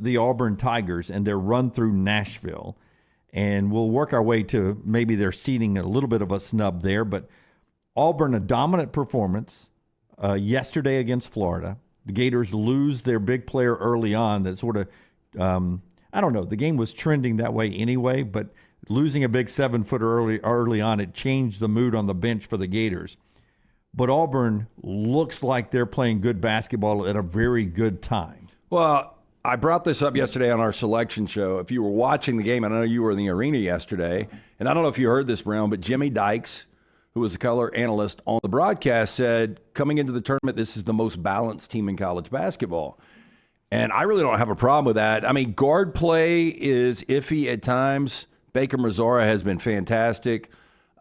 the Auburn Tigers and their run through Nashville. And we'll work our way to maybe they're seeding a little bit of a snub there. But Auburn, a dominant performance yesterday against Florida. The Gators lose their big player early on that sort of, I don't know, the game was trending that way anyway, but losing a big 7-footer early on, it changed the mood on the bench for the Gators. But Auburn looks like they're playing good basketball at a very good time. Well, I brought this up yesterday on our selection show. If you were watching the game, I know you were in the arena yesterday, and I don't know if you heard this, Brown, but Jimmy Dykes, who was the color analyst on the broadcast, said coming into the tournament, this is the most balanced team in college basketball. And I really don't have a problem with that. I mean, guard play is iffy at times. Baker Mazzara has been fantastic.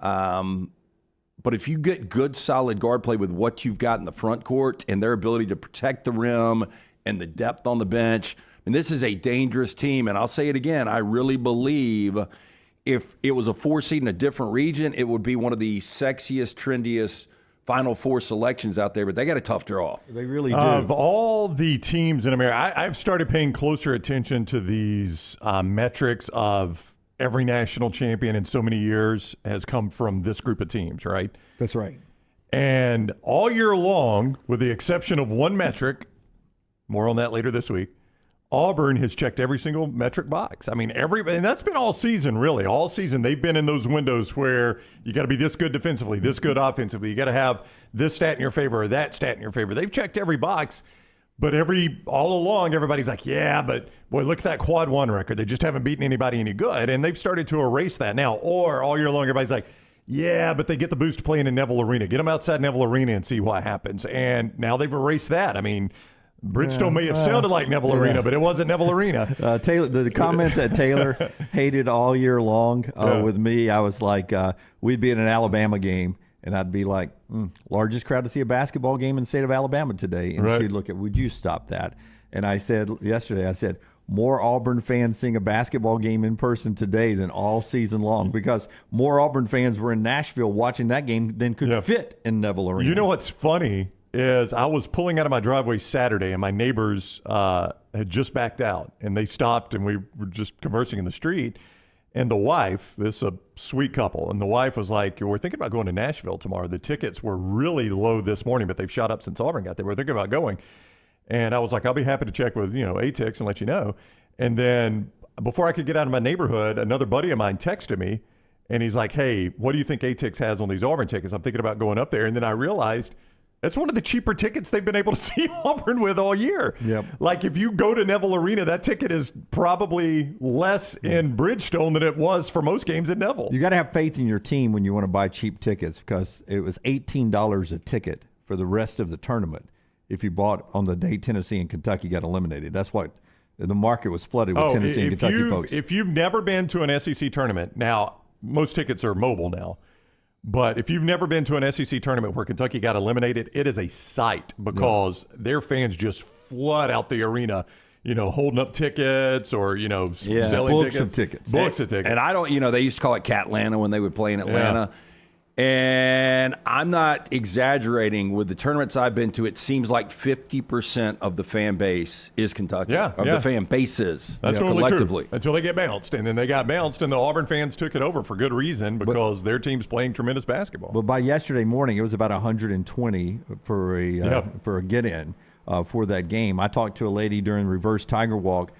But if you get good, solid guard play with what you've got in the front court and their ability to protect the rim and the depth on the bench, and this is a dangerous team. And I'll say it again, I really believe if it was a 4 seed in a different region, it would be one of the sexiest, trendiest Final Four selections out there. But they got a tough draw. They really do. Of all the teams in America, I've started paying closer attention to these metrics of every national champion in so many years has come from this group of teams, right? That's right. And all year long, with the exception of one metric, more on that later this week, Auburn has checked every single metric box. I mean, and that's been all season, really. All season, they've been in those windows where you got to be this good defensively, this good offensively. You got to have this stat in your favor or that stat in your favor. They've checked every box, but all along, everybody's like, yeah, but boy, look at that quad one record. They just haven't beaten anybody any good, and they've started to erase that now. Or all year long, everybody's like, yeah, but they get the boost playing in Neville Arena. Get them outside Neville Arena and see what happens. And now they've erased that. I mean, Bridgestone may have sounded like Neville Arena, but it wasn't Neville Arena. Taylor, the comment that Taylor hated all year long with me, I was like, we'd be in an Alabama game, and I'd be like, largest crowd to see a basketball game in the state of Alabama today. And she'd look at, would you stop that? And I said yesterday, more Auburn fans seeing a basketball game in person today than all season long, because more Auburn fans were in Nashville watching that game than could fit in Neville Arena. You know what's funny is I was pulling out of my driveway Saturday, and my neighbors had just backed out, and they stopped, and we were just conversing in the street. And the wife, this is a sweet couple, and the wife was like, we're thinking about going to Nashville tomorrow. The tickets were really low this morning, but they've shot up since Auburn got there. We're thinking about going. And I was like, I'll be happy to check with, ATIX and let you know. And then before I could get out of my neighborhood, another buddy of mine texted me, and he's like, hey, what do you think ATIX has on these Auburn tickets? I'm thinking about going up there. And then I realized that's one of the cheaper tickets they've been able to see Auburn with all year. Yep. Like if you go to Neville Arena, that ticket is probably less in Bridgestone than it was for most games at Neville. You got to have faith in your team when you want to buy cheap tickets, because it was $18 a ticket for the rest of the tournament if you bought on the day Tennessee and Kentucky got eliminated. That's what the market was flooded with. Tennessee and Kentucky folks. If you've never been to an SEC tournament, now most tickets are mobile now. But if you've never been to an SEC tournament where Kentucky got eliminated, it is a sight because their fans just flood out the arena, holding up tickets or, selling books of tickets. Books of tickets. And I don't, they used to call it Catlanta when they would play in Atlanta. And I'm not exaggerating. With the tournaments I've been to, it seems like 50% of the fan base is Kentucky. The fan bases. That's totally collectively. True. Until they get bounced. And then they got bounced, and the Auburn fans took it over for good reason because their team's playing tremendous basketball. But by yesterday morning, it was about 120 for a get-in for that game. I talked to a lady during Reverse Tiger Walk.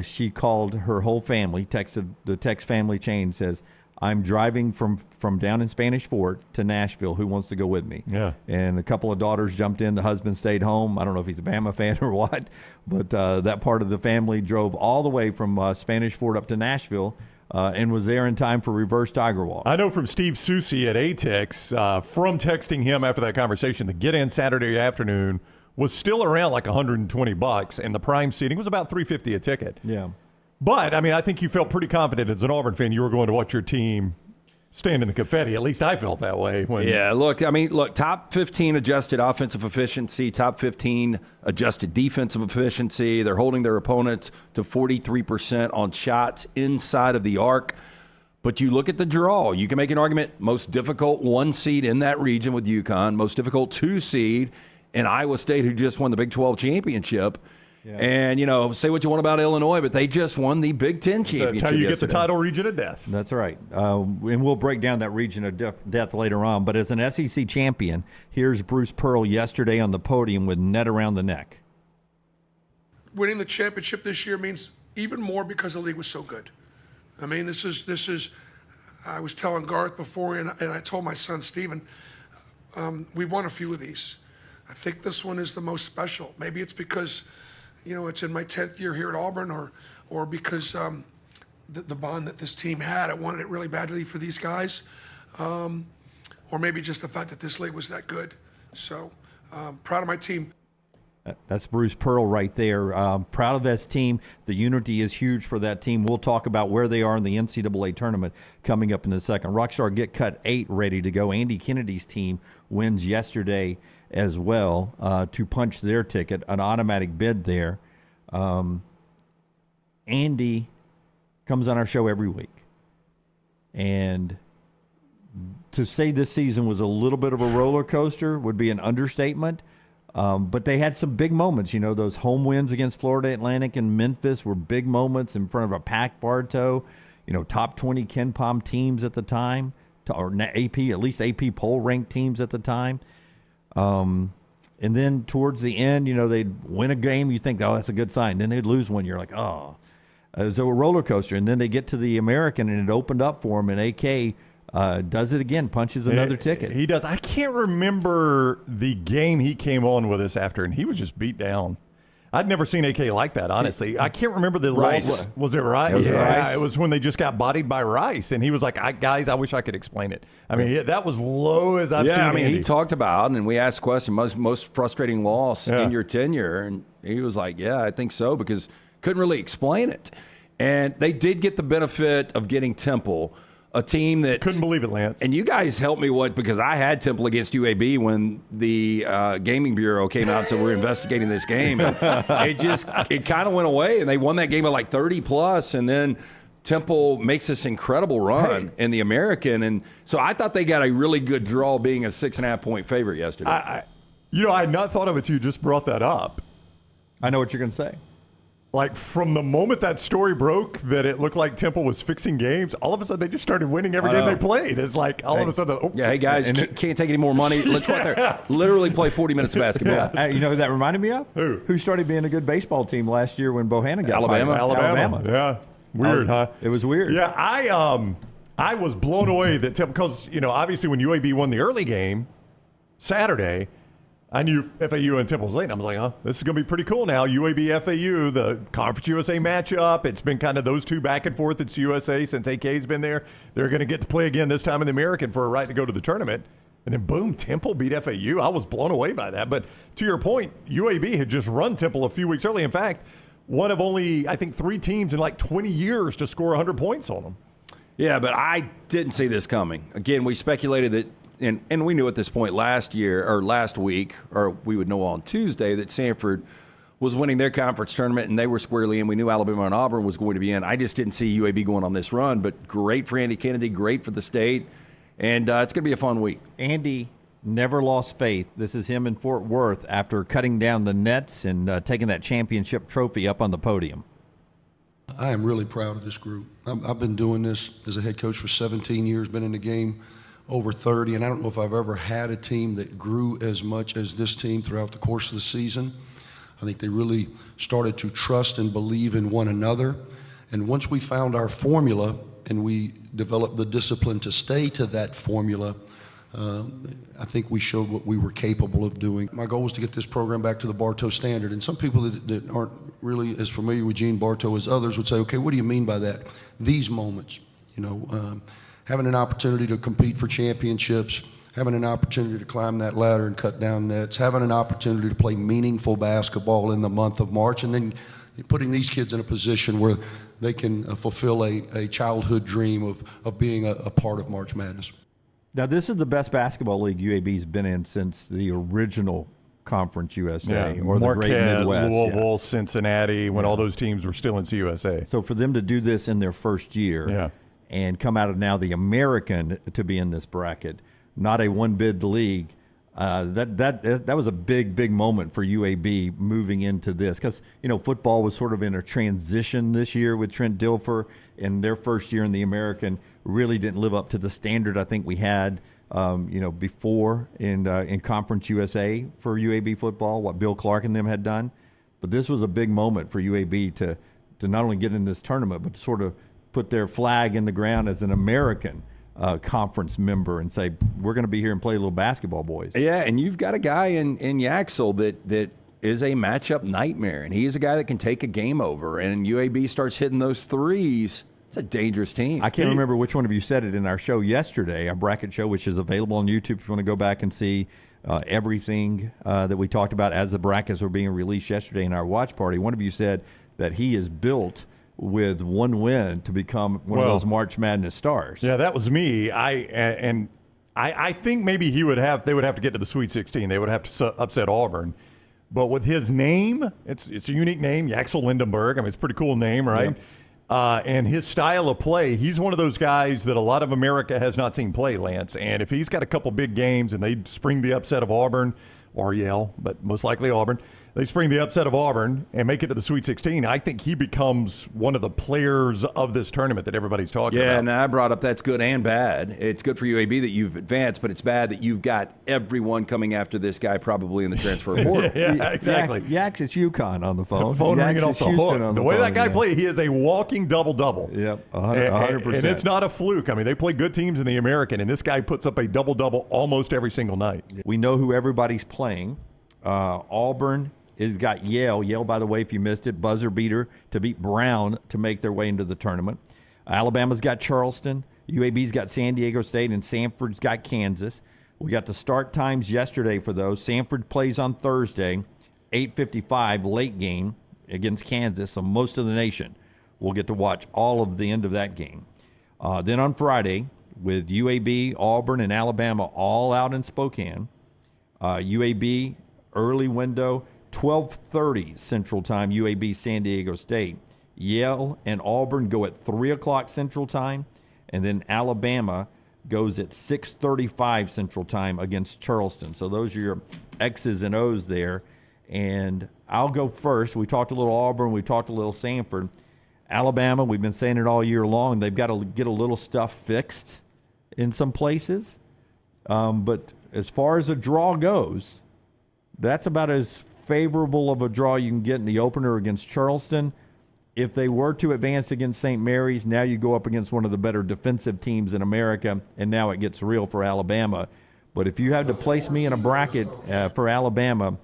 She called her whole family, texted the text family chain, says, I'm driving from down in Spanish Fort to Nashville. Who wants to go with me? Yeah. And a couple of daughters jumped in. The husband stayed home. I don't know if he's a Bama fan or what, but that part of the family drove all the way from Spanish Fort up to Nashville and was there in time for Reverse Tiger Walk. I know from Steve Susi at ATIX, from texting him after that conversation, the get-in Saturday afternoon was still around like $120, and the prime seating was about $350 a ticket. Yeah. But, I think you felt pretty confident as an Auburn fan you were going to watch your team stand in the confetti. At least I felt that way. Top 15 adjusted offensive efficiency, top 15 adjusted defensive efficiency. They're holding their opponents to 43% on shots inside of the arc. But you look at the draw. You can make an argument, most difficult 1 seed in that region with UConn, most difficult 2 seed in Iowa State, who just won the Big 12 championship. Yeah. And, say what you want about Illinois, but they just won the Big Ten championship. That's how you yesterday. get the title region of death. That's right. And we'll break down that region of death later on. But as an SEC champion, here's Bruce Pearl yesterday on the podium with net around the neck. Winning the championship this year means even more because the league was so good. I mean, this is. I was telling Garth before, and I told my son Steven, we've won a few of these. I think this one is the most special. Maybe it's because, it's in my 10th year here at Auburn, or because the bond that this team had. I wanted it really badly for these guys, or maybe just the fact that this league was that good. So proud of my team. That's Bruce Pearl right there. Proud of this team. The unity is huge for that team. We'll talk about where they are in the NCAA tournament coming up in a second. Rockstar Get Cut 8 ready to go. Andy Kennedy's team wins yesterday as well to punch their ticket, an automatic bid there. Andy comes on our show every week. And to say this season was a little bit of a roller coaster would be an understatement. But they had some big moments. Those home wins against Florida Atlantic and Memphis were big moments in front of a packed Bartow. Top 20 Ken Pom teams at the time, or AP, at least AP poll ranked teams at the time. And then towards the end, they'd win a game. You think, oh, that's a good sign. Then they'd lose one. You're like, oh. It was a roller coaster. And then they get to the American, and it opened up for them, and AK does it again, punches another ticket. He does. I can't remember the game he came on with us after, and he was just beat down. I'd never seen AK like that, honestly. I can't remember the Rice. Was it Rice? It was Rice. It was when they just got bodied by Rice, and he was like, guys, I wish I could explain it. I mean, that was low as I've seen Yeah, I mean, Andy. he talked about, and we asked the question, most frustrating loss in your tenure, and he was like, yeah, I think so, because couldn't really explain it. And they did get the benefit of getting Temple, a team that couldn't believe it, Lance. And you guys helped me because I had Temple against UAB when the Gaming Bureau came out and said we're investigating this game. It kind of went away, and they won that game at like 30 plus, and then Temple makes this incredible run in the American, and so I thought they got a really good draw, being a 6.5-point favorite yesterday. I had not thought of it. You just brought that up. I know what you're going to say. Like, from the moment that story broke that it looked like Temple was fixing games, all of a sudden they just started winning every game they played. It's like all of a sudden, hey guys, can't take any more money. Let's go out there. Literally play 40 minutes of basketball. You know who that reminded me of? Who started being a good baseball team last year when Bohannon got Alabama. fired? Alabama. Yeah. Weird, huh? It was weird. Yeah, I was blown away that Temple, because, obviously when UAB won the early game Saturday, I knew FAU and Temple was late. I was like, this is going to be pretty cool now. UAB, FAU, the Conference USA matchup. It's been kind of those two back and forth. It's USA since AK's been there. They're going to get to play again this time in the American for a right to go to the tournament. And then, boom, Temple beat FAU. I was blown away by that. But to your point, UAB had just run Temple a few weeks early. In fact, one of only, I think, 3 teams in like 20 years to score 100 points on them. Yeah, but I didn't see this coming. Again, we speculated that, and we knew at this point last week, or we would know on Tuesday, that Samford was winning their conference tournament and they were squarely in. We knew Alabama and Auburn was going to be in. I just didn't see UAB going on this run, but great for Andy Kennedy, great for the state, and it's going to be a fun week. Andy never lost faith. This is him in Fort Worth after cutting down the nets and taking that championship trophy up on the podium. I am really proud of this group. I've been doing this as a head coach for 17 years, been in the game over 30, and I don't know if I've ever had a team that grew as much as this team throughout the course of the season. I think they really started to trust and believe in one another. And once we found our formula and we developed the discipline to stay to that formula, I think we showed what we were capable of doing. My goal was to get this program back to the Bartow standard. And some people that aren't really as familiar with Gene Bartow as others would say, okay, what do you mean by that? These moments, having an opportunity to compete for championships, having an opportunity to climb that ladder and cut down nets, having an opportunity to play meaningful basketball in the month of March, and then putting these kids in a position where they can fulfill a childhood dream of being a part of March Madness. Now, this is the best basketball league UAB's been in since the original Conference USA or the Great Midwest. Louisville, Cincinnati, when all those teams were still in CUSA. So for them to do this in their first year and come out of now the American to be in this bracket, not a one-bid league, That was a big moment for UAB moving into this, because football was sort of in a transition this year with Trent Dilfer, and their first year in the American really didn't live up to the standard I think we had before in Conference USA for UAB football, what Bill Clark and them had done. But this was a big moment for UAB to not only get in this tournament, but to sort of put their flag in the ground as an American conference member and say, we're going to be here and play a little basketball, boys. Yeah, and you've got a guy in Yaxel that is a matchup nightmare, and he is a guy that can take a game over, and UAB starts hitting those threes. It's a dangerous team. I can't remember which one of you said it in our show yesterday, our bracket show, which is available on YouTube if you want to go back and see everything that we talked about as the brackets were being released yesterday in our watch party. One of you said that he is built with one win to become one of those March Madness stars. Yeah, that was me. I think maybe they would have to get to the Sweet 16. They would have to upset Auburn. But with his name, it's a unique name, Yaxel Lindenberg. I mean, it's a pretty cool name, right? Yeah. And his style of play, he's one of those guys that a lot of America has not seen play, Lance. And if he's got a couple big games and they spring the upset of Auburn, or Yale, but most likely Auburn, they spring the upset of Auburn and make it to the Sweet 16, I think he becomes one of the players of this tournament that everybody's talking about. Yeah, and I brought up that's good and bad. It's good for UAB that you've advanced, but it's bad that you've got everyone coming after this guy probably in the transfer portal. Yeah, exactly. Yaks, it's UConn on the phone. Phone Yaks ringing off is the Houston hook. on The way phone, that guy plays, he is a walking double-double. Yep, 100%. And it's not a fluke. I mean, they play good teams in the American, and this guy puts up a double-double almost every single night. We know who everybody's playing. Auburn has got Yale. Yale, by the way, if you missed it, buzzer beater to beat Brown to make their way into the tournament. Alabama's got Charleston. UAB's got San Diego State, and Samford's got Kansas. We got the start times yesterday for those. Samford plays on Thursday, 8:55, late game against Kansas, so most of the nation will get to watch all of the end of that game. Then on Friday, with UAB, Auburn, and Alabama all out in Spokane, UAB early window, 12:30 Central Time, UAB San Diego State. Yale and Auburn go at 3 o'clock Central Time, and then Alabama goes at 6:35 Central Time against Charleston. So those are your X's and O's there. And I'll go first. We talked a little Auburn. We talked a little Samford. Alabama, we've been saying it all year long. They've got to get a little stuff fixed in some places. But as far as a draw goes, that's about as favorable of a draw you can get in the opener against Charleston. If they were to advance against St. Mary's, now you go up against one of the better defensive teams in America, and now it gets real for Alabama. But if you had to place me in a bracket for Alabama,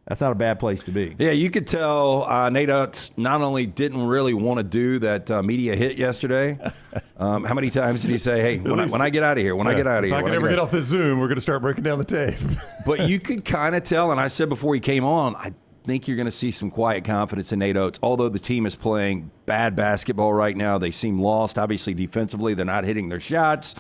that's not a bad place to be. Yeah, you could tell Nate Oates not only didn't really want to do that media hit yesterday. How many times did he say, hey, when I get out of here, I get out of here. If I can ever get off this Zoom, we're going to start breaking down the tape. But you could kind of tell, and I said before he came on, I think you're going to see some quiet confidence in Nate Oates. Although the team is playing bad basketball right now, they seem lost. Obviously, defensively, they're not hitting their shots.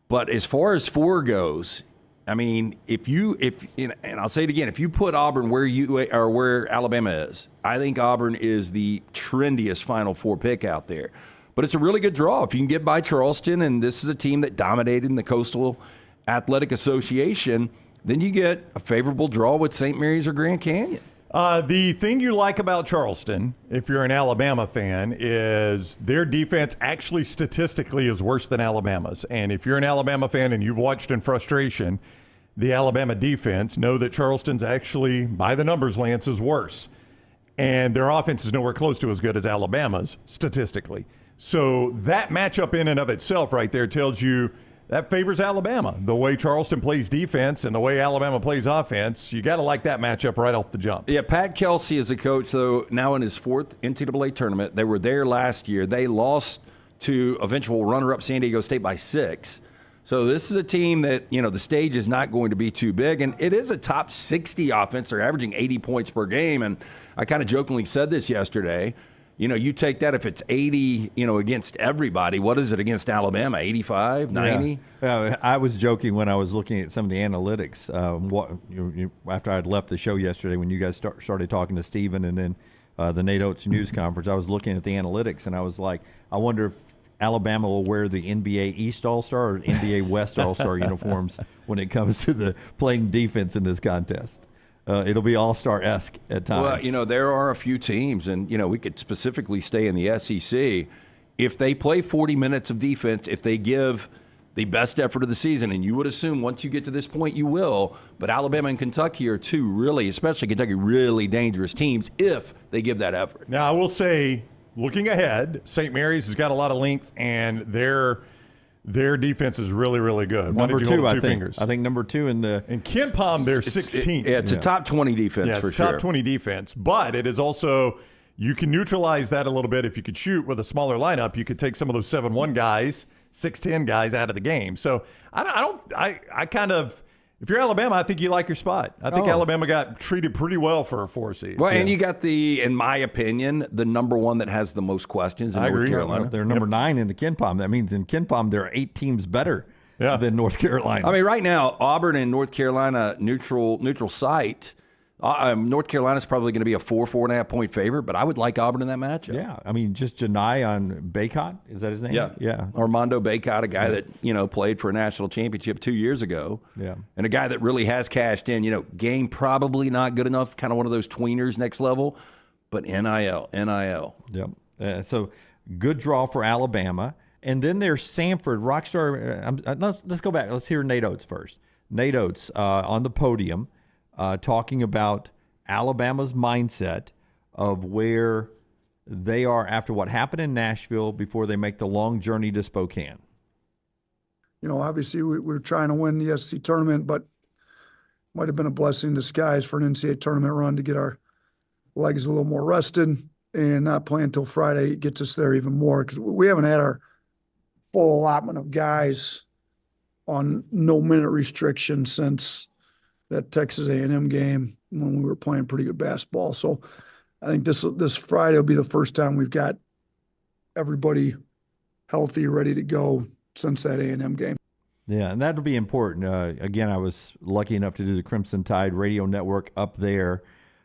But as far as four goes, I mean, and I'll say it again, if you put Auburn where Alabama is, I think Auburn is the trendiest Final Four pick out there. But it's a really good draw if you can get by Charleston, and this is a team that dominated in the Coastal Athletic Association. Then you get a favorable draw with St. Mary's or Grand Canyon. The thing you like about Charleston, if you're an Alabama fan, is their defense actually statistically is worse than Alabama's. And if you're an Alabama fan and you've watched in frustration the Alabama defense, know that Charleston's actually, by the numbers, Lance, is worse. And their offense is nowhere close to as good as Alabama's statistically. So that matchup in and of itself right there tells you that favors Alabama. The way Charleston plays defense and the way Alabama plays offense, you got to like that matchup right off the jump. Yeah, Pat Kelsey is a coach, though, now in his fourth NCAA tournament. They were there last year. They lost to eventual runner-up San Diego State by 6. So this is a team that, the stage is not going to be too big. And it is a top 60 offense. They're averaging 80 points per game. And I kind of jokingly said this yesterday. You take that, if it's 80, against everybody, what is it against Alabama? 85, 90? Yeah. I was joking when I was looking at some of the analytics. After I'd left the show yesterday, when you guys started talking to Steven and then the Nate Oates news conference, I was looking at the analytics and I was like, I wonder if Alabama will wear the NBA East All-Star or NBA West All-Star uniforms when it comes to the playing defense in this contest. It'll be All-Star-esque at times. Well, there are a few teams, and, we could specifically stay in the SEC. If they play 40 minutes of defense, if they give the best effort of the season, and you would assume once you get to this point you will, but Alabama and Kentucky are two really, especially Kentucky, really dangerous teams if they give that effort. Now, I will say, looking ahead, St. Mary's has got a lot of length, and their defense is really, really good. Number two, I think. Fingers? I think number two in the... In KenPom, they're 16th. It's a top 20 defense for sure. Top 20 defense, but it is also... You can neutralize that a little bit if you could shoot with a smaller lineup. You could take some of those 7-1 guys, 6'10 guys out of the game. So I kind of, if you're Alabama, I think you like your spot. I think Alabama got treated pretty well for a 4 seed. Well, and you got in my opinion, the number one that has the most questions in North Carolina. They're number 9 in the KenPom. That means in KenPom, there are 8 teams better than North Carolina. I mean, right now, Auburn and North Carolina neutral site. North Carolina's probably going to be a 4.5 point favorite, but I would like Auburn in that matchup. Yeah, I mean, just Janai on Baycott, is that his name? Yeah. Armando Baycott, a guy that played for a national championship 2 years ago. Yeah, and a guy that really has cashed in. Game probably not good enough, kind of one of those tweeners next level, but NIL. Yep. So good draw for Alabama, and then there's Samford, Rockstar. Let's go back. Let's hear Nate Oates first. Nate Oates on the podium. Talking about Alabama's mindset of where they are after what happened in Nashville before they make the long journey to Spokane. Obviously we're trying to win the SEC tournament, but might have been a blessing in disguise for an NCAA tournament run to get our legs a little more rested, and not playing until Friday gets us there even more, because we haven't had our full allotment of guys on no minute restriction since that Texas A&M game when we were playing pretty good basketball. So I think this Friday will be the first time we've got everybody healthy, ready to go since that A&M game. Yeah, and that'll be important. Again, I was lucky enough to do the Crimson Tide radio network up there.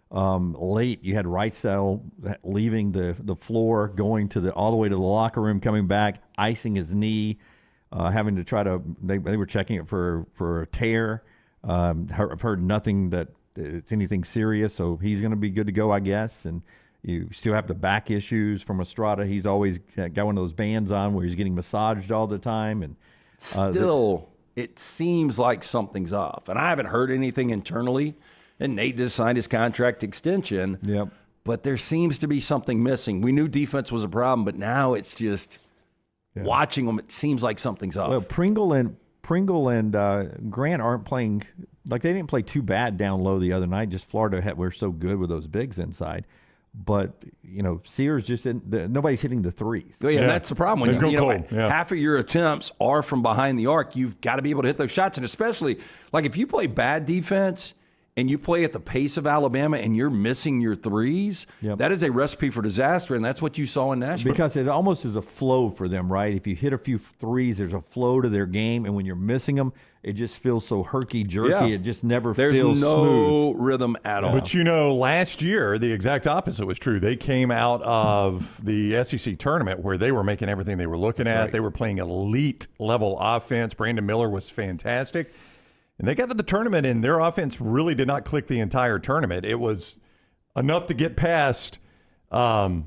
Late, you had Wrightsell leaving the floor, going all the way to the locker room, coming back, icing his knee, having to try to. They were checking it for a tear. I've heard nothing that it's anything serious, so he's going to be good to go, I guess. And you still have the back issues from Estrada. He's always got one of those bands on where he's getting massaged all the time. And still, it seems like something's off. And I haven't heard anything internally. And Nate just signed his contract extension. Yep. But there seems to be something missing. We knew defense was a problem, but now it's just watching them. It seems like something's off. Well, Pringle and Grant aren't playing like they didn't play too bad down low the other night. Just Florida we're so good with those bigs inside, but Sears nobody's hitting the threes. Yeah, and that's the problem. When half of your attempts are from behind the arc, you've got to be able to hit those shots, and especially like if you play bad defense and you play at the pace of Alabama and you're missing your threes, that is a recipe for disaster, and that's what you saw in Nashville. Because it almost is a flow for them, right? If you hit a few threes, there's a flow to their game, and when you're missing them, it just feels so herky-jerky. Yeah. It just never feels smooth. There's no rhythm at all. But last year, the exact opposite was true. They came out of the SEC tournament where they were making everything they were looking at. Right. They were playing elite-level offense. Brandon Miller was fantastic. And they got to the tournament, and their offense really did not click the entire tournament. It was enough to get past who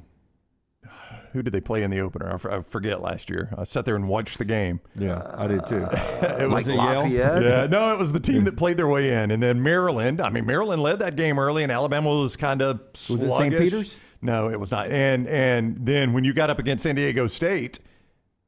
did they play in the opener? I forget last year. I sat there and watched the game. Yeah, I did too. It was Lafayette? Yeah, no, it was the team that played their way in. And then Maryland. Maryland led that game early, and Alabama was kind of sluggish. Was it St. Peter's? No, it was not. And then when you got up against San Diego State,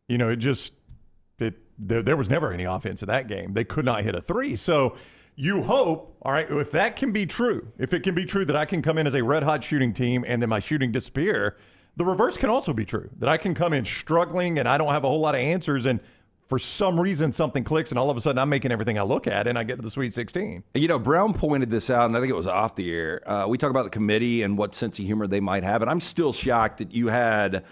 there was never any offense in that game. They could not hit a three. So you hope, all right, if that can be true, if it can be true that I can come in as a red-hot shooting team and then my shooting disappear, the reverse can also be true, that I can come in struggling and I don't have a whole lot of answers, and for some reason something clicks and all of a sudden I'm making everything I look at and I get to the Sweet 16. Brown pointed this out, and I think it was off the air. We talk about the committee and what sense of humor they might have, and I'm still shocked that you had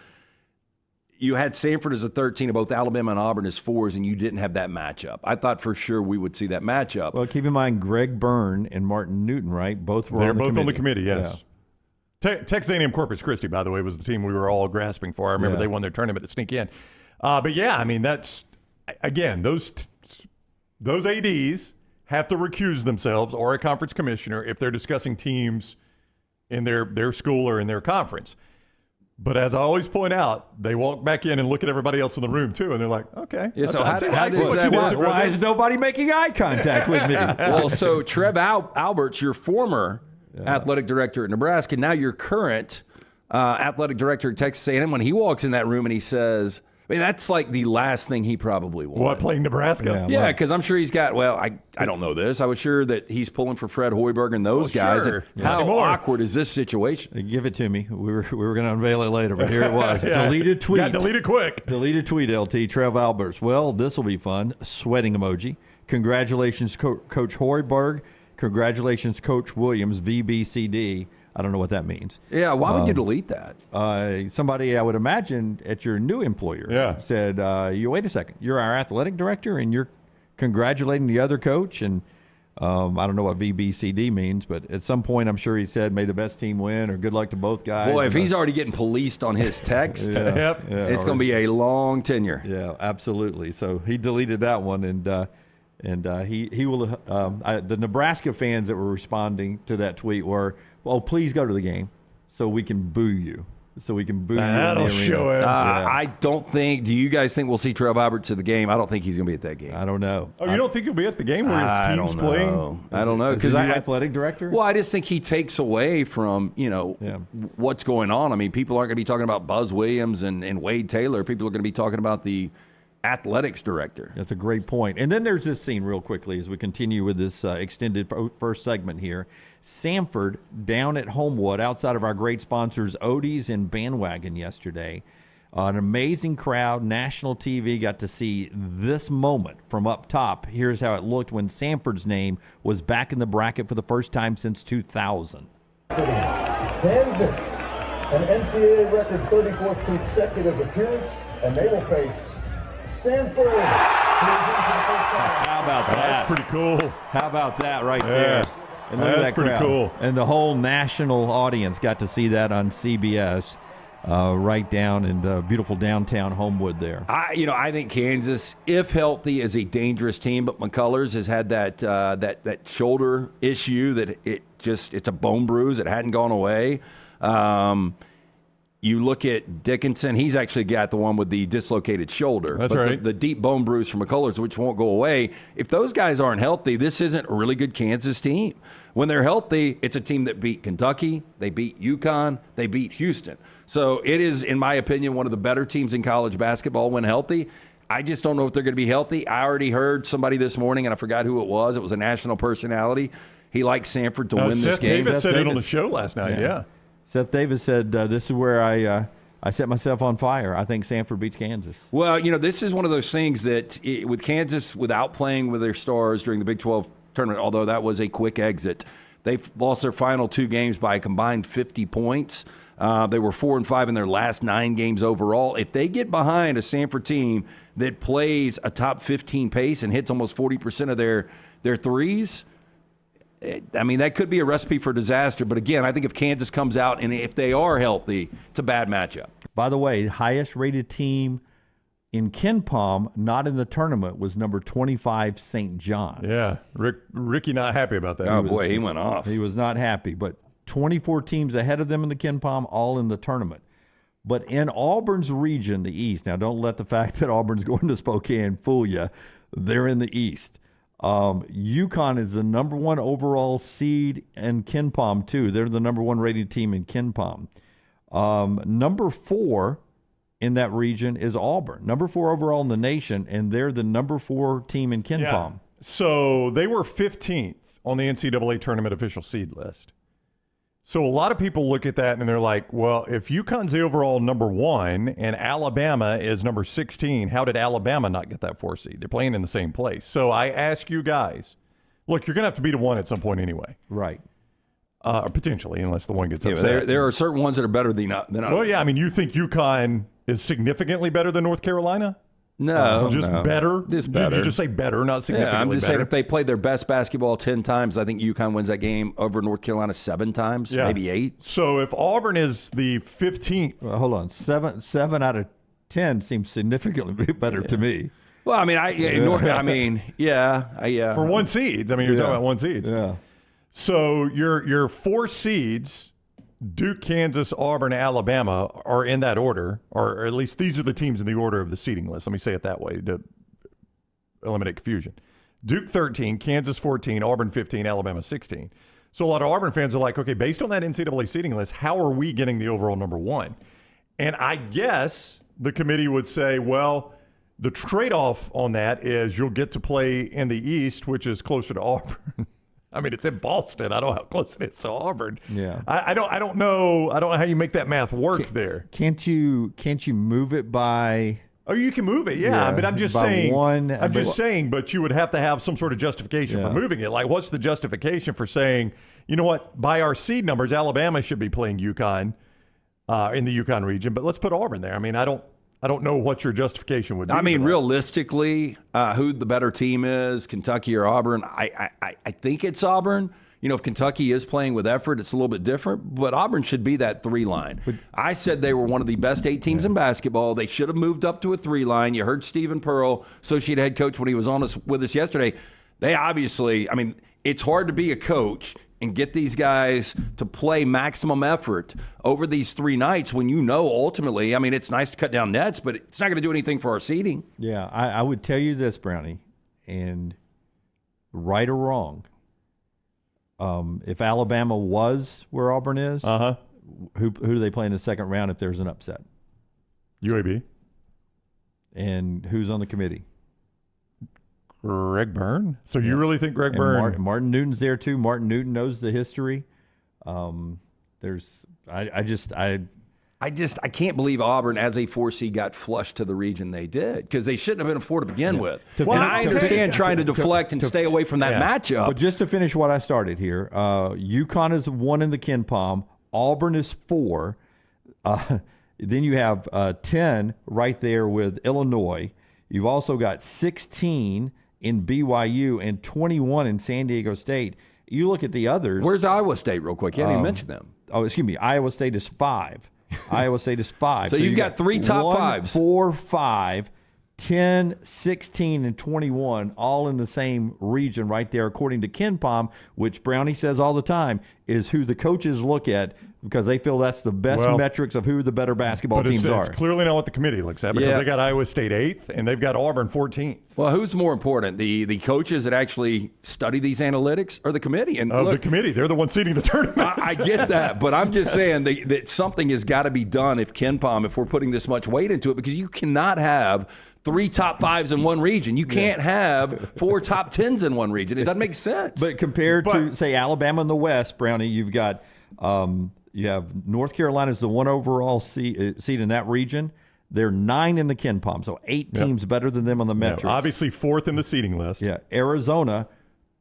Samford as a 13 and both Alabama and Auburn as 4s, and you didn't have that matchup. I thought for sure we would see that matchup. Well, keep in mind Greg Byrne and Martin Newton, right? They're both on the committee, yes. Yeah. Texas A&M Corpus Christi, by the way, was the team we were all grasping for. I remember they won their tournament to sneak in. But yeah, I mean, that's again those ADs have to recuse themselves, or a conference commissioner, if they're discussing teams in their school or in their conference. But as I always point out, they walk back in and look at everybody else in the room too, and they're like, "Okay." Yeah, so Why is nobody making eye contact with me? Well, so Trev Alberts, your former athletic director at Nebraska, now your current athletic director at Texas A&M. When he walks in that room and he says, I mean, that's like the last thing he probably wanted. What, playing Nebraska? Yeah, because I'm sure he's got, well, I don't know this. I was sure that he's pulling for Fred Hoiberg and those guys. Sure. And how awkward is this situation? Give it to me. We were going to unveil it later, but here it was. Deleted tweet. Got deleted quick. Deleted tweet, LT. Trev Alberts. Well, this will be fun. Sweating emoji. Congratulations, Coach Hoiberg. Congratulations, Coach Williams, VBCD. I don't know what that means. Yeah, why would you delete that? Somebody, I would imagine, at your new employer said, "You wait a second. You're our athletic director, and you're congratulating the other coach." And I don't know what VBCD means, but at some point, I'm sure he said, "May the best team win," or "Good luck to both guys." Boy, if he's already getting policed on his text, Yep. it's going to be a long tenure. Yeah, absolutely. So he deleted that one, and he will. The Nebraska fans that were responding to that tweet were, "Oh, please go to the game, so we can boo you, so we can boo you." That'll show it. I don't think. Do you guys think we'll see Trev Alberts at the game? I don't think he's going to be at that game. I don't know. Oh, you don't think he'll be at the game where his team's playing? I don't know because I athletic director. Well, I just think he takes away from what's going on. I mean, people aren't going to be talking about Buzz Williams and Wade Taylor. People are going to be talking about the athletics director. That's a great point. And then there's this scene real quickly as we continue with this extended first segment here. Samford down at Homewood outside of our great sponsors Odie's and Bandwagon yesterday. An amazing crowd. National TV got to see this moment from up top. Here's how it looked when Samford's name was back in the bracket for the first time since 2000. Kansas, an NCAA record 34th consecutive appearance, and they will face Samford. How about that? That's pretty cool. How about that right there? And look at that pretty crowd. cool. And the whole national audience got to see that on CBS, right down in the beautiful downtown Homewood there. I think Kansas, if healthy, is a dangerous team, but McCullers has had that shoulder issue that it's a bone bruise. It hadn't gone away. You look at Dickinson, he's actually got the one with the dislocated shoulder. That's right. The deep bone bruise from McCullers, which won't go away. If those guys aren't healthy, this isn't a really good Kansas team. When they're healthy, it's a team that beat Kentucky, they beat UConn, they beat Houston. So it is, in my opinion, one of the better teams in college basketball when healthy. I just don't know if they're going to be healthy. I already heard somebody this morning, and I forgot who it was. It was a national personality. He likes Samford to win this game. Davis said it on the show last night, yeah. Seth Davis said, "This is where I set myself on fire. I think Samford beats Kansas." Well, this is one of those things that with Kansas, without playing with their stars during the Big 12 tournament, although that was a quick exit, they've lost their final 2 games by a combined 50 points. They were 4-5 in their last 9 games overall. If they get behind a Samford team that plays a top 15 pace and hits almost 40% of their threes, that could be a recipe for disaster. But again, I think if Kansas comes out and if they are healthy, it's a bad matchup. By the way, highest rated team in KenPom, not in the tournament, was number 25 St. John's. Yeah, Ricky not happy about that. Oh, boy, he went off. He was not happy, but 24 teams ahead of them in the KenPom, all in the tournament. But in Auburn's region, the East, now don't let the fact that Auburn's going to Spokane fool you. They're in the East. UConn is the number 1 overall seed in KenPom, too. They're the number 1 rated team in KenPom. Number 4 in that region is Auburn, number 4 overall in the nation, and they're the number 4 team in KenPom. Yeah. So they were 15th on the NCAA tournament official seed list. So a lot of people look at that and they're like, well, if UConn's the overall number 1 and Alabama is number 16, how did Alabama not get that 4 seed? They're playing in the same place. So I ask you guys, look, you're going to have to beat a 1 at some point anyway. Right. Potentially, unless the one gets upset. There are certain ones that are better than others. Well, yeah, you think UConn is significantly better than North Carolina? No, better? Just better. Did you just say better, not significantly I'm just better? saying if they played their best basketball 10 times, I think UConn wins that game over North Carolina 7 times, maybe 8. So if Auburn is the 15th. Hold on. 7 out of 10 seems significantly better to me. Well, I mean, yeah. For one seeds. I mean, you're talking about one seeds. Yeah. So your 4 seeds, Duke, Kansas, Auburn, Alabama, are in that order, or at least these are the teams in the order of the seeding list. Let me say it that way to eliminate confusion. Duke 13, Kansas 14, Auburn 15, Alabama 16. So a lot of Auburn fans are like, okay, based on that NCAA seeding list, how are we getting the overall number 1? And I guess the committee would say, well, the trade-off on that is you'll get to play in the East, which is closer to Auburn. I mean, it's in Boston. I don't know how close it is to Auburn. Yeah. I don't know how you make that math work there. Can't you move it by? Oh, you can move it, yeah. But I'm just saying. But you would have to have some sort of justification for moving it. Like, what's the justification for saying, you know what? By our seed numbers, Alabama should be playing UConn in the UConn region, but let's put Auburn there. I mean, I don't know what your justification would be. I mean, realistically, who the better team is, Kentucky or Auburn? I think it's Auburn. You know, if Kentucky is playing with effort, it's a little bit different, but Auburn should be that 3 line. I said they were one of the best 8 teams in basketball. They should have moved up to a 3 line. You heard Stephen Pearl, associate head coach, when he was on with us yesterday. They obviously, I mean, it's hard to be a coach and get these guys to play maximum effort over these 3 nights when you know ultimately, I mean, it's nice to cut down nets, but it's not going to do anything for our seeding. Yeah, I would tell you this, Brownie, and right or wrong, if Alabama was where Auburn is, who do they play in the second round if there's an upset? UAB. And who's on the committee? Greg Byrne. So you really think Greg Byrne? Martin Newton's there too. Martin Newton knows the history. I can't believe Auburn as a 4 seed got flushed to the region they did, because they shouldn't have been a 4 to begin with. I understand trying to deflect and stay away from that matchup. But just to finish what I started here, UConn is 1 in the Ken Palm. Auburn is 4. Then you have 10 right there with Illinois. You've also got 16 in BYU and 21 in San Diego State. You look at the others. Where's Iowa State, real quick? You didn't even mention them. Oh, excuse me. Iowa State is 5. Iowa State is 5. So you've got 3 top 5s. 4, 5, 10, 16, and 21, all in the same region right there, according to Ken Palm, which Brownie says all the time is who the coaches look at because they feel that's the best metrics of who the better basketball teams are. It's clearly not what the committee looks at, because they got Iowa State 8th and they've got Auburn 14th. Well, who's more important, the coaches that actually study these analytics or the committee? And the committee, they're the ones seeding the tournament. I get that, but I'm just saying that something has got to be done if we're putting this much weight into it, because you cannot have 3 top 5s in one region. You can't have 4 top 10s in one region. It doesn't make sense. But compared to, say, Alabama in the West, Brownie, you've got you have North Carolina's the 1 overall seed in that region. They're 9 in the Ken Palm, so 8 teams better than them on the metrics. Obviously 4th in the seeding list. Yeah, Arizona,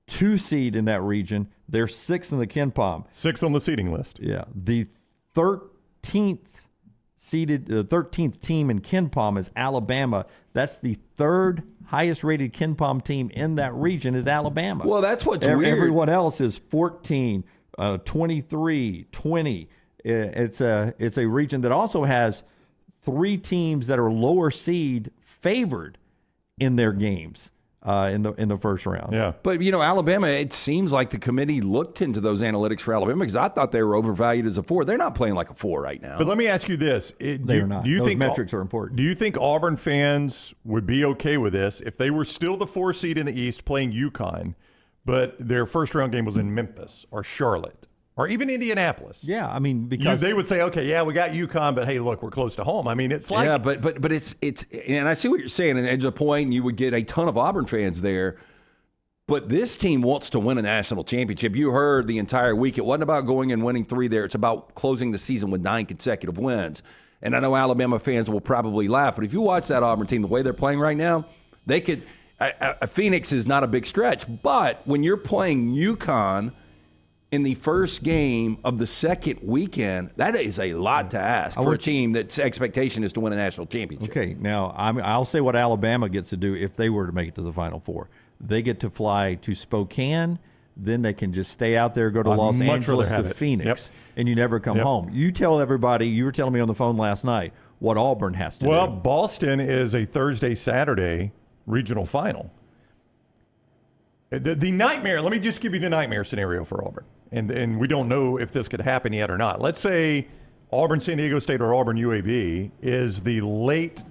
2 seed in that region. They're 6th in the Ken Palm. 6th on the seeding list. Yeah, the 13th team in Ken Palm is Alabama. That's the 3rd highest rated Ken Palm team in that region is Alabama. Well, that's what's weird. Everyone else is 14, 23, 20. It's a region that also has 3 teams that are lower seed favored in their games in the first round. Yeah. But, Alabama, it seems like the committee looked into those analytics for Alabama, because I thought they were overvalued as a 4. They're not playing like a 4 right now. But let me ask you this. They're not. Those metrics are important. Do you think Auburn fans would be okay with this if they were still the 4 seed in the East playing UConn, but their first round game was in Memphis or Charlotte or even Indianapolis? Yeah, I mean, because they would say, okay, yeah, we got UConn, but hey, look, we're close to home. I mean, it's like, yeah, but it's and I see what you're saying, and at the point, and you would get a ton of Auburn fans there. But this team wants to win a national championship. You heard the entire week. It wasn't about going and winning 3 there. It's about closing the season with 9 consecutive wins. And I know Alabama fans will probably laugh, but if you watch that Auburn team, the way they're playing right now, they could. Phoenix is not a big stretch, but when you're playing UConn in the first game of the second weekend, that is a lot to ask for a team that's expectation is to win a national championship. Okay, now I'll say what Alabama gets to do if they were to make it to the Final Four. They get to fly to Spokane, then they can just stay out there, go to Los Angeles to Phoenix, and you never come home. You tell everybody, you were telling me on the phone last night, what Auburn has to Well, do. Boston is a Thursday-Saturday regional final. The nightmare, let me just give you the nightmare scenario for Auburn. And we don't know if this could happen yet or not. Let's say Auburn, San Diego State, or Auburn, UAB is the late,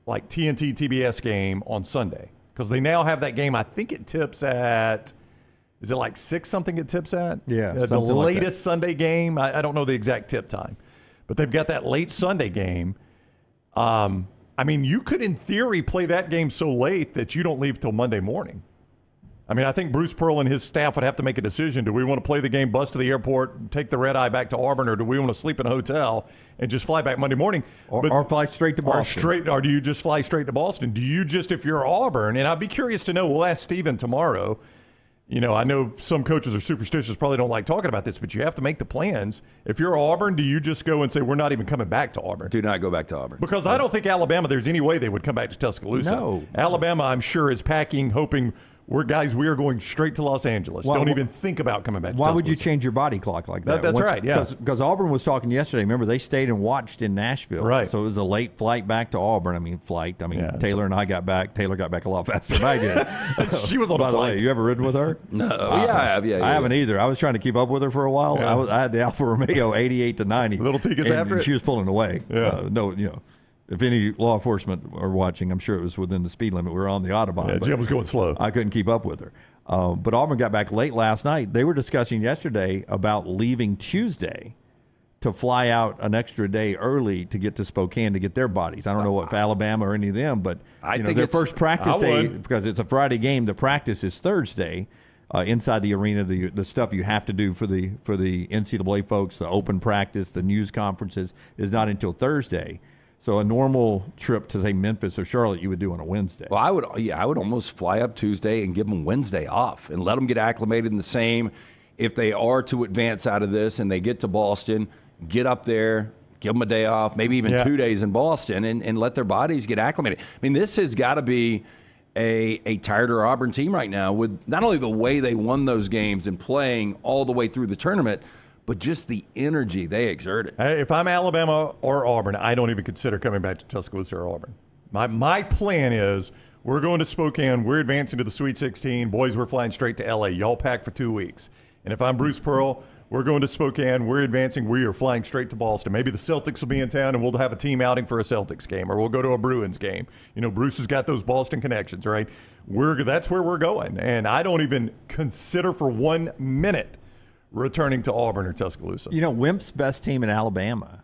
like TNT, TBS game on Sunday. Because they now have that game, I think it tips at, is it like 6 something it tips at? Yeah, The something like latest that. Sunday game, I don't know the exact tip time. But they've got that late Sunday game. I mean, you could, in theory, play that game so late that you don't leave till Monday morning. I mean, I think Bruce Pearl and his staff would have to make a decision. Do we want to play the game, bus to the airport, take the red eye back to Auburn, or do we want to sleep in a hotel and just fly back Monday morning? Or fly straight to Boston. Or do you just fly straight to Boston? Do you just, if you're Auburn, and I'd be curious to know, we'll ask Steven tomorrow. You know, I know some coaches are superstitious, probably don't like talking about this, but you have to make the plans. If you're Auburn, do you just go and say, we're not even coming back to Auburn? Do not go back to Auburn. Because I don't think Alabama, there's any way they would come back to Tuscaloosa. No. Alabama, I'm sure, is packing, hoping, we are going straight to Los Angeles. Well, don't even think about coming back to Why would you Tuscaloosa. change your body clock like that? That's right, yeah. Because Auburn was talking yesterday. Remember, they stayed and watched in Nashville. Right. So it was a late flight back to Auburn. Yeah, Taylor and I got back. Taylor got back a lot faster than I did. She was on By a the flight. way, you ever ridden with her? No. Yeah, I have. Yeah, I haven't either. I was trying to keep up with her for a while. Yeah. I had the Alfa Romeo 88 to 90. Little T gets and after it? She was pulling away. Yeah. If any law enforcement are watching, I'm sure it was within the speed limit. We were on the Autobahn. Yeah, but Jim was going slow. I couldn't keep up with her. But Auburn got back late last night. They were discussing yesterday about leaving Tuesday to fly out an extra day early to get to Spokane to get their bodies. I don't know what for Alabama or any of them, but I think their it's- first practice I day, would. because it's a Friday game, the practice is Thursday. Inside the arena, the stuff you have to do for the NCAA folks, the open practice, the news conferences, is not until Thursday. So a normal trip to, say, Memphis or Charlotte, you would do on a Wednesday. Well, I would almost fly up Tuesday and give them Wednesday off and let them get acclimated in the same. If they are to advance out of this and they get to Boston, get up there, give them a day off, maybe even 2 days in Boston, and let their bodies get acclimated. I mean, this has got to be a tireder Auburn team right now with not only the way they won those games and playing all the way through the tournament, but just the energy they exerted. Hey, if I'm Alabama or Auburn, I don't even consider coming back to Tuscaloosa or Auburn. My plan is we're going to Spokane. We're advancing to the Sweet 16. Boys, we're flying straight to L.A. Y'all pack for 2 weeks. And if I'm Bruce Pearl, we're going to Spokane. We're advancing. We are flying straight to Boston. Maybe the Celtics will be in town, and we'll have a team outing for a Celtics game, or we'll go to a Bruins game. You know, Bruce has got those Boston connections, right? That's where we're going. And I don't even consider for 1 minute returning to Auburn or Tuscaloosa. You know, Wimp's best team in Alabama,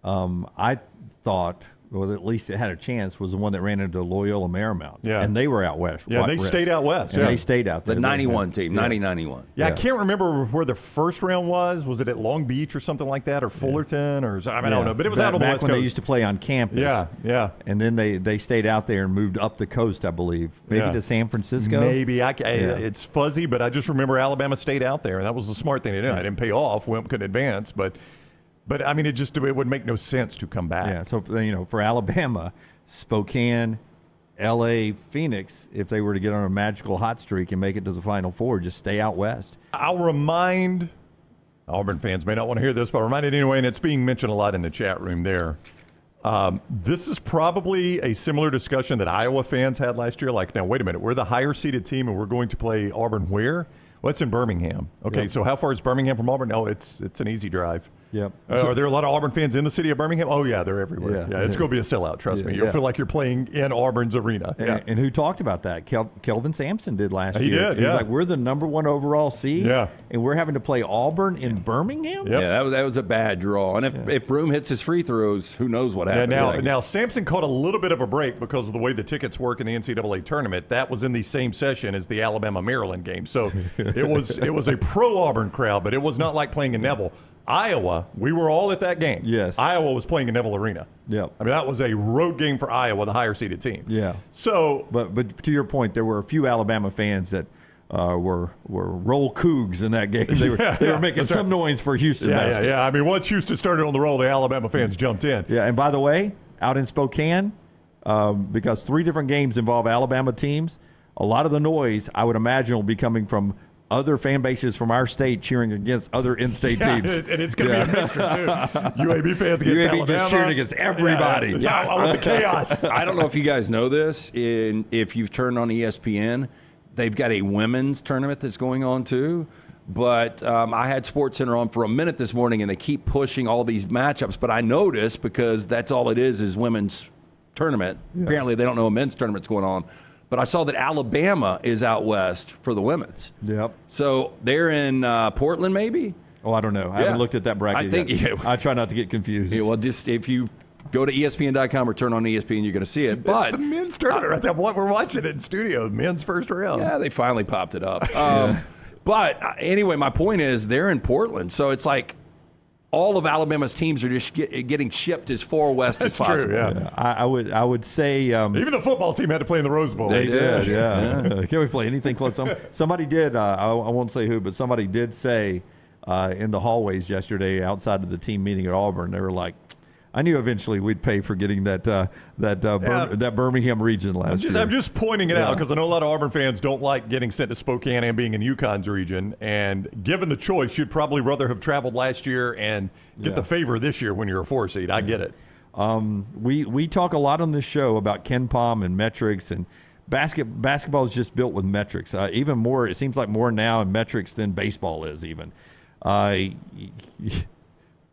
I thought, well, at least it had a chance, was the one that ran into Loyola Marymount. Yeah. And they were out west. Yeah, they stayed out west. And Yeah. they stayed out there. The 91 team, Yeah. 90-91. Yeah, I can't remember where the first round was. Was it at Long Beach or something like that, or Fullerton, or I don't know. But it was out on the back West when Coast. they used to play on campus. Yeah. And then they stayed out there and moved up the coast, I believe, maybe Yeah. to San Francisco. Maybe it's fuzzy, but I just remember Alabama stayed out there, and that was the smart thing to do. I didn't pay off. Wimp could advance, but I mean, it would make no sense to come back. Yeah. So for Alabama, Spokane, L.A., Phoenix, if they were to get on a magical hot streak and make it to the Final Four, just stay out west. I'll remind Auburn fans may not want to hear this, but I'll remind it anyway, and it's being mentioned a lot in the chat room there. This is probably a similar discussion that Iowa fans had last year. Like, now, wait a minute, we're the higher seeded team, and we're going to play Auburn where? Well, it's in Birmingham. Okay, so how far is Birmingham from Auburn? No, it's an easy drive. Yep. Are there a lot of Auburn fans in the city of Birmingham? Oh, yeah, they're everywhere. Yeah, it's going to be a sellout, trust me. You'll feel like you're playing in Auburn's arena. And who talked about that? Kelvin Sampson did last year. He did, He was like, we're the #1 overall seed, and we're having to play Auburn in Birmingham? Yep. Yeah, that was a bad draw. And if Broome hits his free throws, who knows what happens. Now Sampson caught a little bit of a break because of the way the tickets work in the NCAA tournament. That was in the same session as the Alabama-Maryland game. So it was a pro-Auburn crowd, but it was not like playing in Neville. Iowa, we were all at that game. Yes. Iowa was playing in Neville Arena. Yep. I mean, that was a road game for Iowa, the higher-seeded team. Yeah. So, but to your point, there were a few Alabama fans that were roll Cougs in that game. They were making some noise for Houston. baskets. Yeah. I mean, once Houston started on the roll, the Alabama fans jumped in. Yeah, and by the way, out in Spokane, because 3 different games involve Alabama teams, a lot of the noise, I would imagine, will be coming from other fan bases from our state cheering against other in-state teams. And it's going to be a mixture, too. UAB fans against UAB Alabama. just cheering against everybody. Yeah, I want the chaos. I don't know if you guys know this. If you've turned on ESPN, they've got a women's tournament that's going on, too. But I had SportsCenter on for a minute this morning, and they keep pushing all these matchups. But I noticed, because that's all it is women's tournament. Yeah. Apparently, they don't know a men's tournament's going on. But I saw that Alabama is out west for the women's. Yep. So they're in Portland, maybe? Oh, I don't know. I haven't looked at that bracket yet. I try not to get confused. Yeah, well, just if you go to ESPN.com or turn on ESPN, you're going to see it. But it's the men's tournament right there. We're watching it in studio, men's first round. Yeah, they finally popped it up. But anyway, my point is they're in Portland. So it's like all of Alabama's teams are just getting shipped as far west as possible. True, yeah. I would say even the football team had to play in the Rose Bowl. They did, yeah. Can we play anything close? Somebody did. I won't say who, but somebody did say in the hallways yesterday outside of the team meeting at Auburn, they were like, I knew eventually we'd pay for getting that Birmingham region last year. I'm just pointing it out because I know a lot of Auburn fans don't like getting sent to Spokane and being in UConn's region. And given the choice, you'd probably rather have traveled last year and get the favor this year when you're a 4 seed. I get it. We talk a lot on this show about Ken Pom and metrics, and basketball is just built with metrics. Even more, it seems like more now in metrics than baseball is even.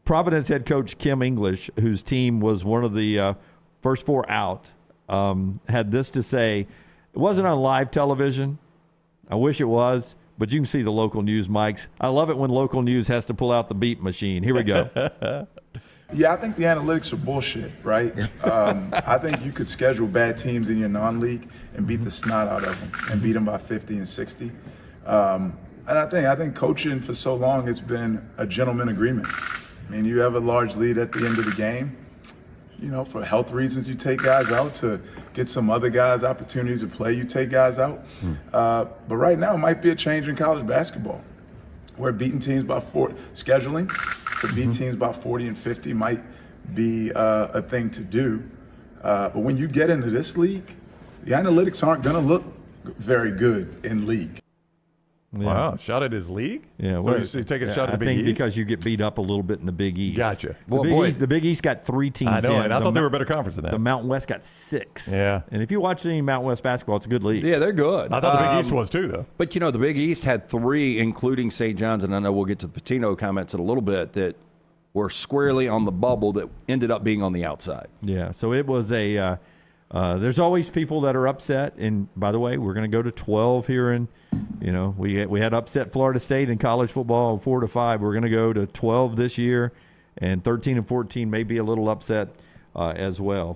Providence head coach Kim English, whose team was one of the first 4 out, had this to say. It wasn't on live television. I wish it was, but you can see the local news mics. I love it when local news has to pull out the beep machine. Here we go. Yeah, I think the analytics are bullshit, right? I think you could schedule bad teams in your non-league and beat the snot out of them and beat them by 50 and 60. And I think coaching for so long, it's been a gentleman agreement. I mean, you have a large lead at the end of the game. You know, for health reasons, you take guys out to get some other guys opportunities to play. You take guys out. But right now, it might be a change in college basketball, where beating teams by scheduling to beat teams by 40 and 50 might be a thing to do. But when you get into this league, the analytics aren't going to look very good in league. Yeah. Wow, shot at his league? Yeah, so you take a shot at the Big East? I think because you get beat up a little bit in the Big East. Gotcha. The Big East got 3 teams. I know, and I thought they were a better conference than that. The Mountain West got 6. Yeah. And if you watch any Mountain West basketball, it's a good league. Yeah, they're good. I thought the Big East was too, though. But, you know, the Big East had 3, including St. John's, and I know we'll get to the Patino comments in a little bit, that were squarely on the bubble that ended up being on the outside. Yeah, so it was a there's always people that are upset. And, by the way, we're going to go to 12 here in – you know, we had upset Florida State in college football 4-5. We're going to go to 12 this year, and 13 and 14 may be a little upset as well.